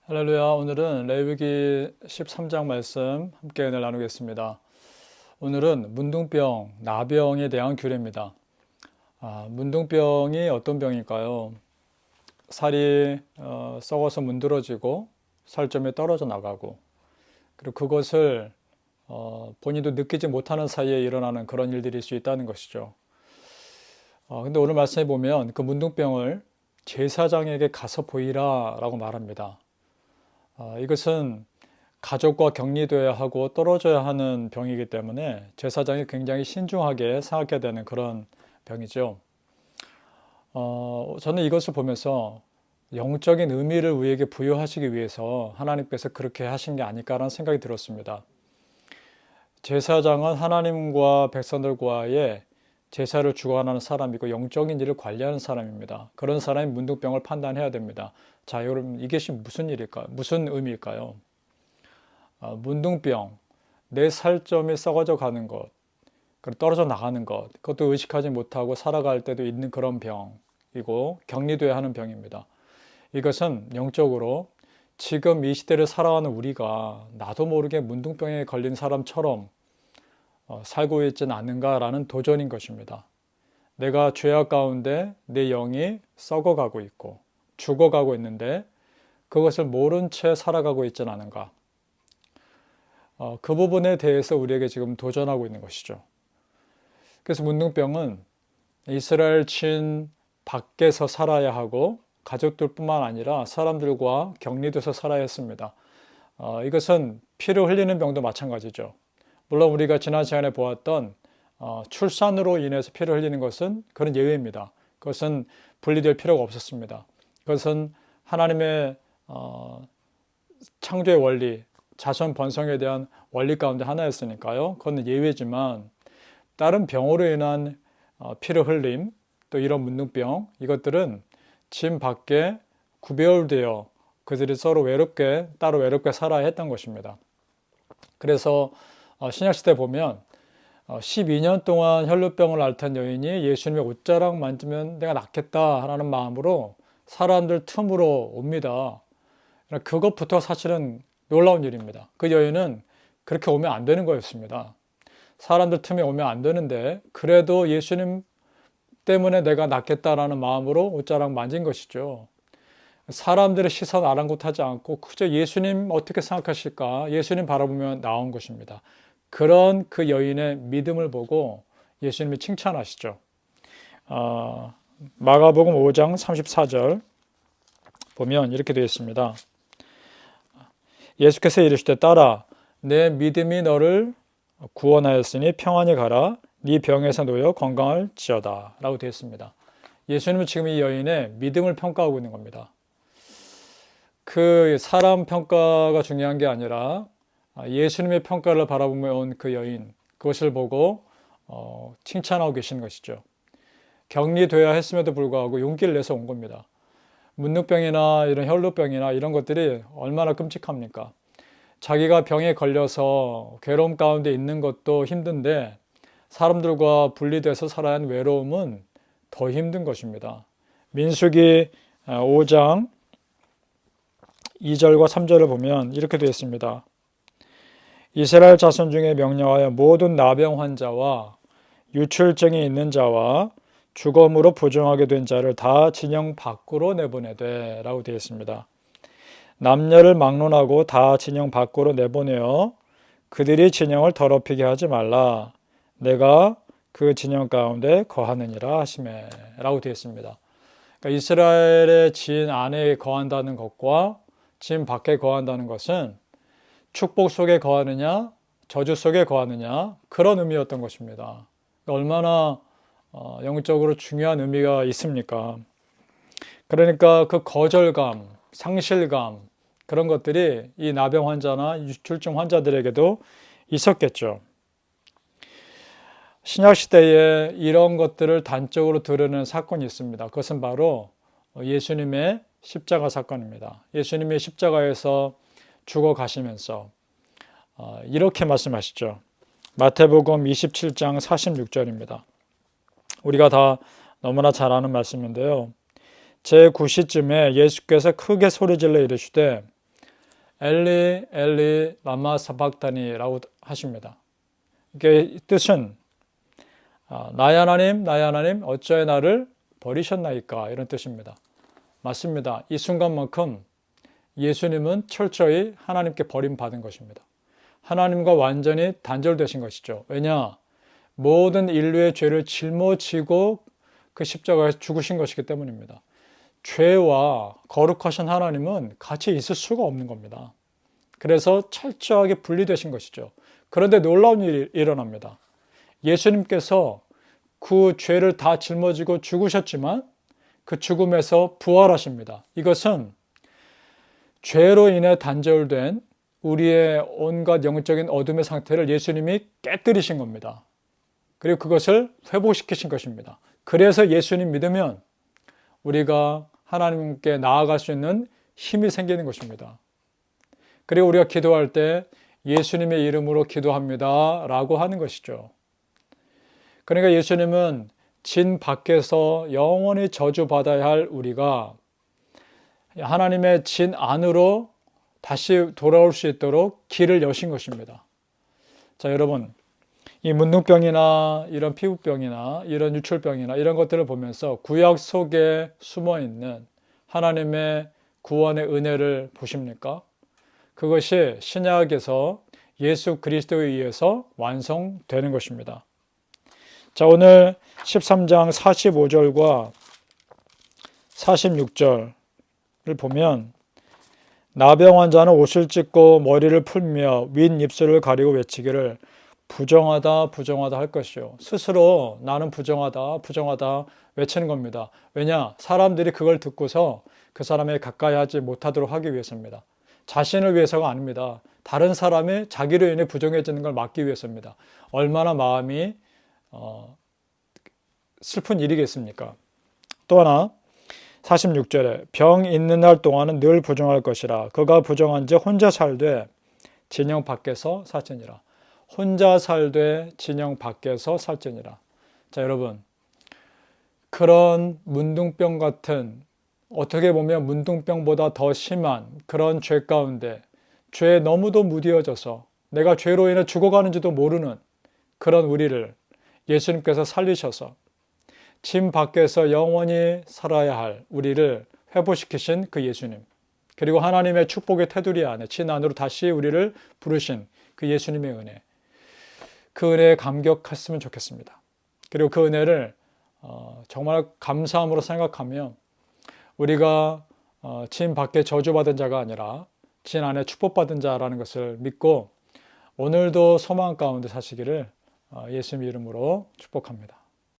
할렐루야. 오늘은 레위기 13장 말씀 함께 은혜를 나누겠습니다. 오늘은 문둥병, 나병에 대한 규례입니다. 문둥병이 어떤 병일까요? 살이 썩어서 문드러지고 살점이 떨어져 나가고, 그리고 그것을 본인도 느끼지 못하는 사이에 일어나는 그런 일들일 수 있다는 것이죠. 근데 오늘 말씀해 보면 그 문둥병을 제사장에게 가서 보이라 라고 말합니다. 이것은 가족과 격리되어야 하고 떨어져야 하는 병이기 때문에 제사장이 굉장히 신중하게 생각해야 되는 그런 병이죠. 저는 이것을 보면서 영적인 의미를 우리에게 부여하시기 위해서 하나님께서 그렇게 하신 게 아닐까라는 생각이 들었습니다. 제사장은 하나님과 백성들과의 제사를 주관하는 사람이고 영적인 일을 관리하는 사람입니다. 그런 사람이 문둥병을 판단해야 됩니다. 자, 여러분, 이것이 무슨 일일까요? 무슨 의미일까요? 문둥병, 내 살점이 썩어져 가는 것, 그리고 떨어져 나가는 것, 그것도 의식하지 못하고 살아갈 때도 있는 그런 병이고 격리돼야 하는 병입니다. 이것은 영적으로 지금 이 시대를 살아가는 우리가 나도 모르게 문둥병에 걸린 사람처럼 살고 있지는 않는가라는 도전인 것입니다. 내가 죄악 가운데 내 영이 썩어가고 있고 죽어가고 있는데 그것을 모른 채 살아가고 있지는 않은가. 그 부분에 대해서 우리에게 지금 도전하고 있는 것이죠. 그래서 문둥병은 이스라엘 친 밖에서 살아야 하고 가족들뿐만 아니라 사람들과 격리돼서 살아야 했습니다. 이것은 피를 흘리는 병도 마찬가지죠. 물론 우리가 지난 시간에 보았던 출산으로 인해서 피를 흘리는 것은 그런 예외입니다. 그것은 분리될 필요가 없었습니다. 그것은 하나님의 창조의 원리, 자손 번성에 대한 원리 가운데 하나였으니까요. 그건 예외지만 다른 병으로 인한 피를 흘림, 또 이런 문둥병, 이것들은 집 밖에 구별되어 그들이 서로 외롭게 따로 외롭게 살아야 했던 것입니다. 그래서 신약시대 보면 12년 동안 혈루병을 앓던 여인이 예수님의 옷자락 만지면 내가 낫겠다라는 마음으로 사람들 틈으로 옵니다. 그것부터 사실은 놀라운 일입니다. 그 여인은 그렇게 오면 안 되는 거였습니다. 사람들 틈에 오면 안 되는데 그래도 예수님 때문에 내가 낫겠다라는 마음으로 옷자락 만진 것이죠. 사람들의 시선 아랑곳하지 않고 그저 예수님 어떻게 생각하실까? 예수님 바라보며 나온 것입니다. 그런 그 여인의 믿음을 보고 예수님이 칭찬하시죠. 마가복음 5장 34절 보면 이렇게 되어 있습니다. 예수께서 이르시되 딸아 내 믿음이 너를 구원하였으니 평안히 가라 네 병에서 놓여 건강할지어다 라고 되어 있습니다. 예수님은 지금 이 여인의 믿음을 평가하고 있는 겁니다. 그 사람 평가가 중요한 게 아니라 예수님의 평가를 바라보며 온 그 여인, 그것을 보고 칭찬하고 계신 것이죠. 격리되어야 했음에도 불구하고 용기를 내서 온 겁니다. 문둥병이나 이런 혈루병이나 이런 것들이 얼마나 끔찍합니까? 자기가 병에 걸려서 괴로움 가운데 있는 것도 힘든데 사람들과 분리돼서 살아야 하는 외로움은 더 힘든 것입니다. 민수기 5장 2절과 3절을 보면 이렇게 되어 있습니다. 이스라엘 자손 중에 명령하여 모든 나병 환자와 유출증이 있는 자와 주검으로 부정하게 된 자를 다 진영 밖으로 내보내되 라고 되어 있습니다. 남녀를 막론하고 다 진영 밖으로 내보내어 그들이 진영을 더럽히게 하지 말라. 내가 그 진영 가운데 거하느니라 하시매 라고 되어 있습니다. 그러니까 이스라엘의 진 안에 거한다는 것과 진 밖에 거한다는 것은 축복 속에 거하느냐 저주 속에 거하느냐 그런 의미였던 것입니다. 얼마나 영적으로 중요한 의미가 있습니까? 그러니까 그 거절감, 상실감 그런 것들이 이 나병 환자나 유출증 환자들에게도 있었겠죠. 신약시대에 이런 것들을 단적으로 드러내는 사건이 있습니다. 그것은 바로 예수님의 십자가 사건입니다. 예수님의 십자가에서 죽어 가시면서 이렇게 말씀하시죠. 마태복음 27장 46절입니다. 우리가 다 너무나 잘 아는 말씀인데요. 제9시쯤에 예수께서 크게 소리질러 이르시되 엘리 엘리 라마 사박다니라고 하십니다. 이게 뜻은 나의 하나님 어찌하여 나를 버리셨나이까 이런 뜻입니다. 맞습니다. 이 순간만큼 예수님은 철저히 하나님께 버림받은 것입니다. 하나님과 완전히 단절되신 것이죠. 왜냐? 모든 인류의 죄를 짊어지고 그 십자가에서 죽으신 것이기 때문입니다. 죄와 거룩하신 하나님은 같이 있을 수가 없는 겁니다. 그래서 철저하게 분리되신 것이죠. 그런데 놀라운 일이 일어납니다. 예수님께서 그 죄를 다 짊어지고 죽으셨지만 그 죽음에서 부활하십니다. 이것은 죄로 인해 단절된 우리의 온갖 영적인 어둠의 상태를 예수님이 깨뜨리신 겁니다. 그리고 그것을 회복시키신 것입니다. 그래서 예수님 믿으면 우리가 하나님께 나아갈 수 있는 힘이 생기는 것입니다. 그리고 우리가 기도할 때 예수님의 이름으로 기도합니다 라고 하는 것이죠. 그러니까 예수님은 진 밖에서 영원히 저주받아야 할 우리가 하나님의 진 안으로 다시 돌아올 수 있도록 길을 여신 것입니다. 자, 여러분, 이 문둥병이나 이런 피부병이나 이런 유출병이나 이런 것들을 보면서 구약 속에 숨어 있는 하나님의 구원의 은혜를 보십니까? 그것이 신약에서 예수 그리스도에 의해서 완성되는 것입니다. 자, 오늘 13장 45절과 46절을 보면 나병 환자는 옷을 찢고 머리를 풀며 윗입술을 가리고 외치기를 부정하다 부정하다 할 것이요. 스스로 나는 부정하다 부정하다 외치는 겁니다. 왜냐? 사람들이 그걸 듣고서 그 사람에 가까이 하지 못하도록 하기 위해서입니다. 자신을 위해서가 아닙니다. 다른 사람이 자기로 인해 부정해지는 걸 막기 위해서입니다. 얼마나 마음이 슬픈 일이겠습니까? 또 하나 46절에 병 있는 날 동안은 늘 부정할 것이라 그가 부정한지 혼자 살되 진영 밖에서 살지니라. 혼자 살되 진영 밖에서 살지니라. 자, 여러분, 그런 문둥병 같은, 어떻게 보면 문둥병보다 더 심한 그런 죄 가운데 죄에 너무도 무디어져서 내가 죄로 인해 죽어가는지도 모르는 그런 우리를 예수님께서 살리셔서 진 밖에서 영원히 살아야 할 우리를 회복시키신 그 예수님, 그리고 하나님의 축복의 테두리 안에 진 안으로 다시 우리를 부르신 그 예수님의 은혜, 그 은혜에 감격했으면 좋겠습니다. 그리고 그 은혜를 정말 감사함으로 생각하며 우리가 진 밖에 저주받은 자가 아니라 진 안에 축복받은 자라는 것을 믿고 오늘도 소망 가운데 사시기를 예수님 이름으로 축복합니다.